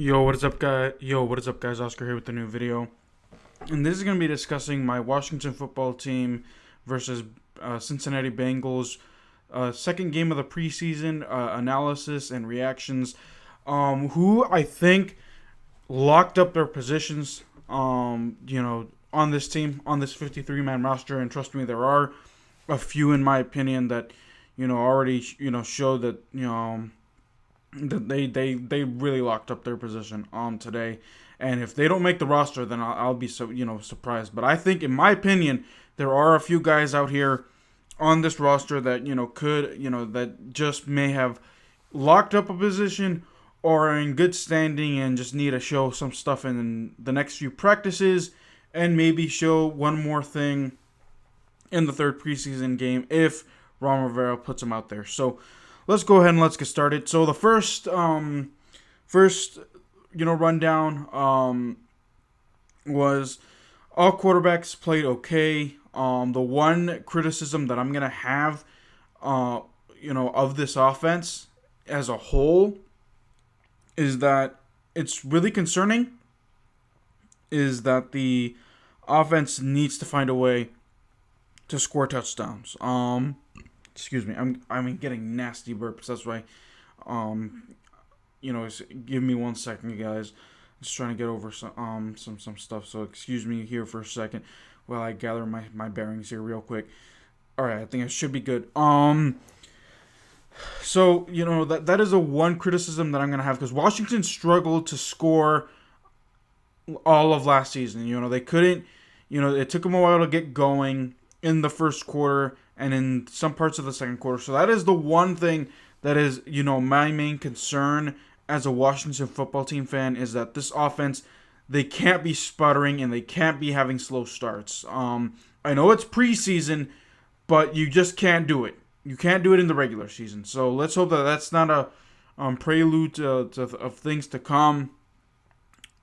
Yo, what is up, guys? Oscar here with a new video, and this is gonna be discussing my Washington football team versus Cincinnati Bengals, second game of the preseason, analysis and reactions. Who I think locked up their positions. On this team, on this 53-man roster, and trust me, there are a few, in my opinion, that already show that they really locked up their position today, and if they don't make the roster, then I'll be surprised. But I think, in my opinion, there are a few guys out here on this roster that could that just may have locked up a position or are in good standing and just need to show some stuff in the next few practices and maybe show one more thing in the third preseason game if Ron Rivera puts them out there. So let's go ahead and let's get started. So the first rundown was all quarterbacks played okay. The one criticism that I'm gonna have, of this offense as a whole, is that it's really concerning. Is that the offense needs to find a way to score touchdowns. Excuse me, I'm getting nasty burps. That's why, give me 1 second, guys. Just trying to get over some stuff. So excuse me here for a second while I gather my bearings here real quick. All right, I think I should be good. So that is a one criticism that I'm gonna have, because Washington struggled to score all of last season. They couldn't. It took them a while to get going in the first quarter and in some parts of the second quarter. So that is the one thing that is, my main concern as a Washington football team fan, is that this offense, they can't be sputtering and they can't be having slow starts. I know it's preseason, but you just can't do it. You can't do it in the regular season. So let's hope that that's not a prelude of things to come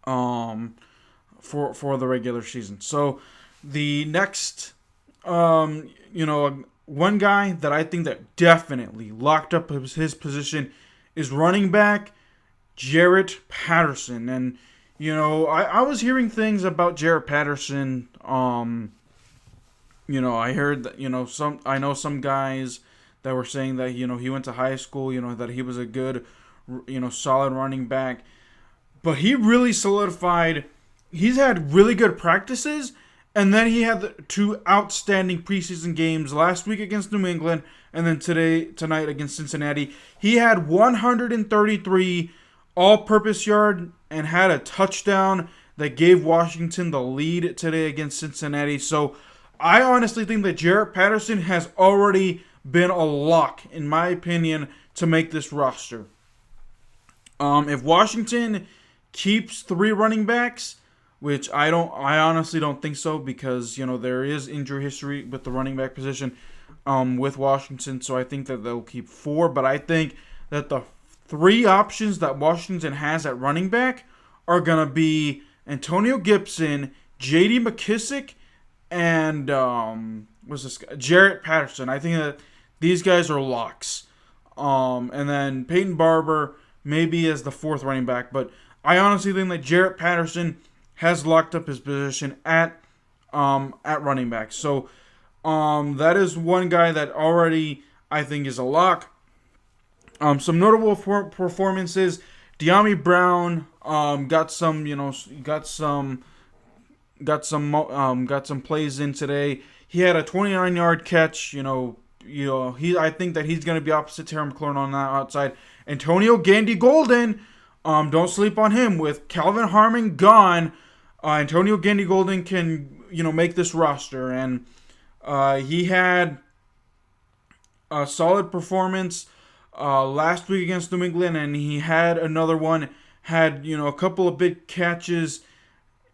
for the regular season. So the next one guy that I think that definitely locked up his position is running back Jarrett Patterson. And I was hearing things about Jarrett Patterson. I heard that I know some guys that were saying that he went to high school, that he was a good solid running back, but he really solidified. He's had really good practices. And then he had two outstanding preseason games last week against New England, and then tonight against Cincinnati. He had 133 all-purpose yard and had a touchdown that gave Washington the lead today against Cincinnati. So I honestly think that Jarrett Patterson has already been a lock, in my opinion, to make this roster. If Washington keeps three running backs, which I honestly don't think so, because there is injury history with the running back position with Washington. So I think that they'll keep four, but I think that the three options that Washington has at running back are gonna be Antonio Gibson, J.D. McKissick, and Jarrett Patterson. I think that these guys are locks. And then Peyton Barber maybe as the fourth running back, but I honestly think that Jarrett Patterson has locked up his position at running back. So that is one guy that already I think is a lock. Some notable performances: Dyami Brown got some plays in today. He had a 29-yard catch. I think that he's going to be opposite Terry McLaurin on that outside. Antonio Gandi-Golden, don't sleep on him. With Calvin Harmon gone, Antonio Gandi-Golden can make this roster, and he had a solid performance last week against New England, and he had another one. Had a couple of big catches.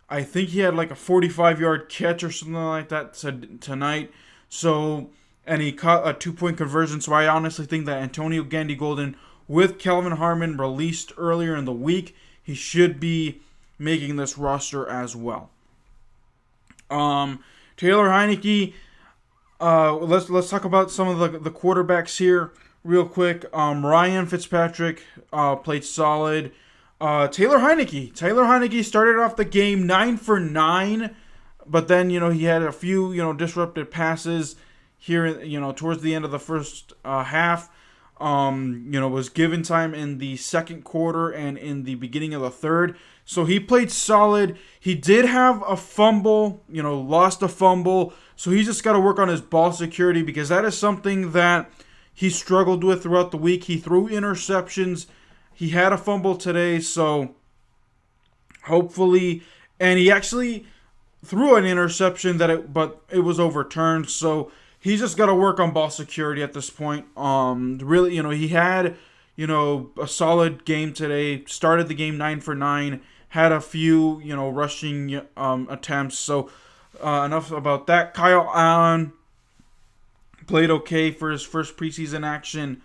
I think he had like a 45-yard catch or something like that tonight. So, and he caught a 2-point conversion. So I honestly think that Antonio Gandi-Golden, with Calvin Harmon released earlier in the week, he should be making this roster as well. Taylor Heinnicke. Let's talk about some of the quarterbacks here real quick. Ryan Fitzpatrick played solid. Taylor Heinnicke. Taylor Heinnicke started off the game 9 for 9, but then, he had a few, disrupted passes here, towards the end of the first half. Was given time in the second quarter and in the beginning of the third. So he played solid. He did have a fumble, lost a fumble. So he just got to work on his ball security, because that is something that he struggled with throughout the week. He threw interceptions. He had a fumble today, so hopefully, and he actually threw an interception but it was overturned. So he's just got to work on ball security at this point. Really, he had, a solid game today. Started the game 9 for 9. Had a few, rushing attempts. So enough about that. Kyle Allen played okay for his first preseason action.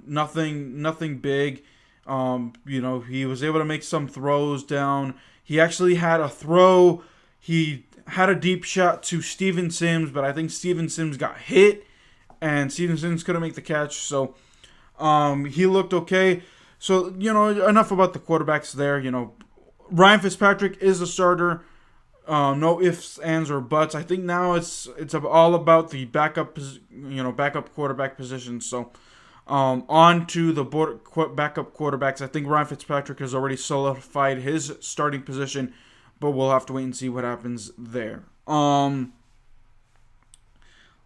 Nothing big. He was able to make some throws down. He actually had a throw. He had a deep shot to Steven Sims, but I think Steven Sims got hit, and Steven Sims couldn't make the catch. So, he looked okay. So, enough about the quarterbacks there. Ryan Fitzpatrick is a starter. No ifs, ands, or buts. I think now it's all about the backup quarterback position. So, on to the backup quarterbacks. I think Ryan Fitzpatrick has already solidified his starting position, but we'll have to wait and see what happens there. Let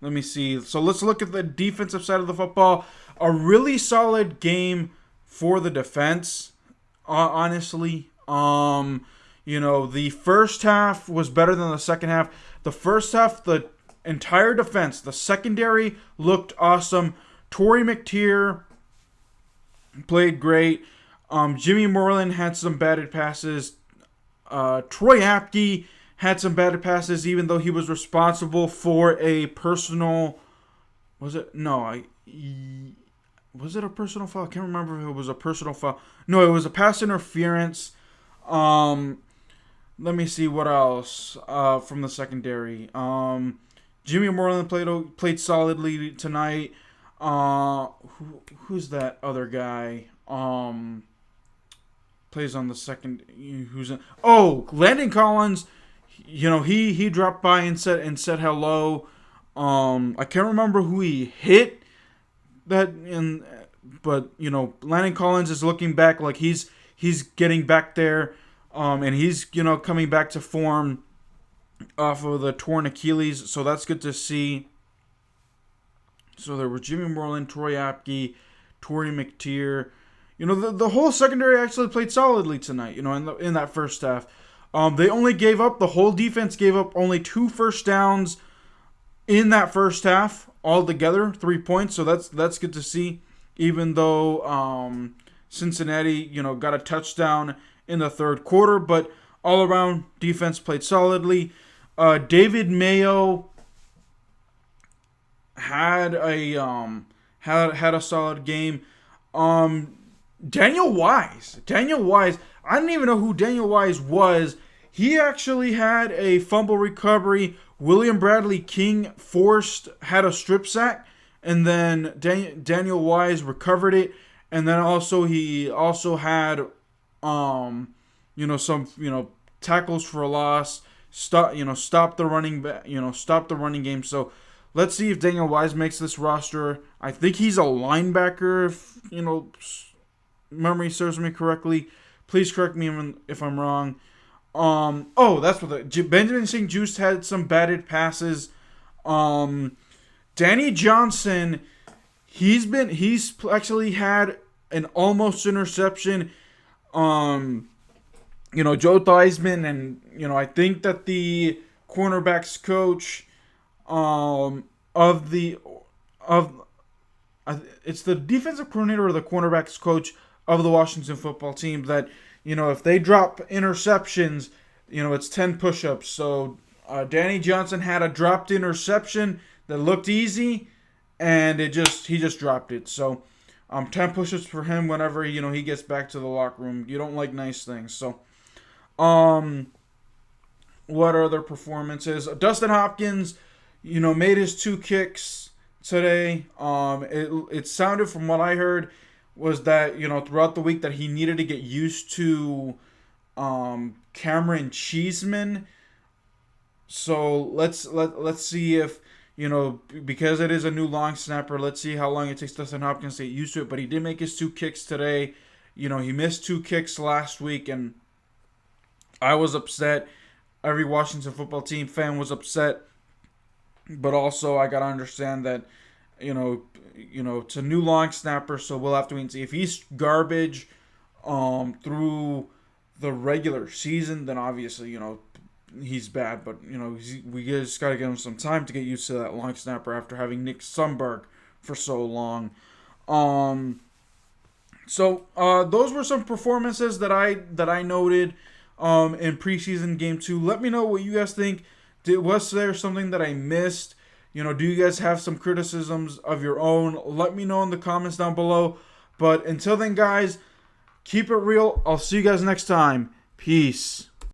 me see. So let's look at the defensive side of the football. A really solid game for the defense, honestly. The first half was better than the second half. The first half, the entire defense, the secondary looked awesome. Tory McTire played great. Jimmy Moreland had some batted passes. Troy Apke had some batted passes, even though he was responsible for a personal... Was it? No, was it a personal foul? I can't remember if it was a personal foul. No, it was a pass interference. Let me see what else from the secondary. Jimmy Moreland played solidly tonight. Who's that other guy? Plays on the second. Landon Collins. He dropped by and said hello. I can't remember who he hit. But Landon Collins is looking back like he's getting back there, and he's coming back to form off of the torn Achilles, so that's good to see. So there were Jimmy Moreland, Troy Apke, Tory McTire. The whole secondary actually played solidly tonight. In that first half, the whole defense gave up only 2 first downs in that first half altogether, 3 points. So that's good to see. Even though Cincinnati, got a touchdown in the third quarter, but all around defense played solidly. David Mayo had a solid game. Daniel Wise, I didn't even know who Daniel Wise was. He actually had a fumble recovery. William Bradley King had a strip sack, and then Daniel Wise recovered it, and then he also had some tackles for a loss. Stop the running game. So let's see if Daniel Wise makes this roster. I think he's a linebacker, if memory serves me correctly. Please correct me if I'm wrong. That's what Benjamin St. Juste had some batted passes. Danny Johnson, he's actually had an almost interception. Joe Theismann, and I think that the cornerbacks coach it's the defensive coordinator or the cornerbacks coach of the Washington football team that if they drop interceptions, it's 10 push-ups. So Danny Johnson had a dropped interception that looked easy, and he just dropped it. So 10 push-ups for him whenever he gets back to the locker room. You don't like nice things. So what other performances? Dustin Hopkins, made his 2 kicks today. It sounded, from what I heard, was that, throughout the week that he needed to get used to Cameron Cheeseman. So let's see if, because it is a new long snapper, let's see how long it takes Dustin Hopkins to get used to it. But he did make his 2 kicks today. He missed 2 kicks last week, and I was upset. Every Washington football team fan was upset. But also, I got to understand that, it's a new long snapper, so we'll have to wait and see. If he's garbage through the regular season, then obviously, he's bad. But, we just got to give him some time to get used to that long snapper after having Nick Sundberg for so long. So those were some performances that I noted in preseason game 2. Let me know what you guys think. Was there something that I missed? Do you guys have some criticisms of your own? Let me know in the comments down below. But until then, guys, keep it real. I'll see you guys next time. Peace.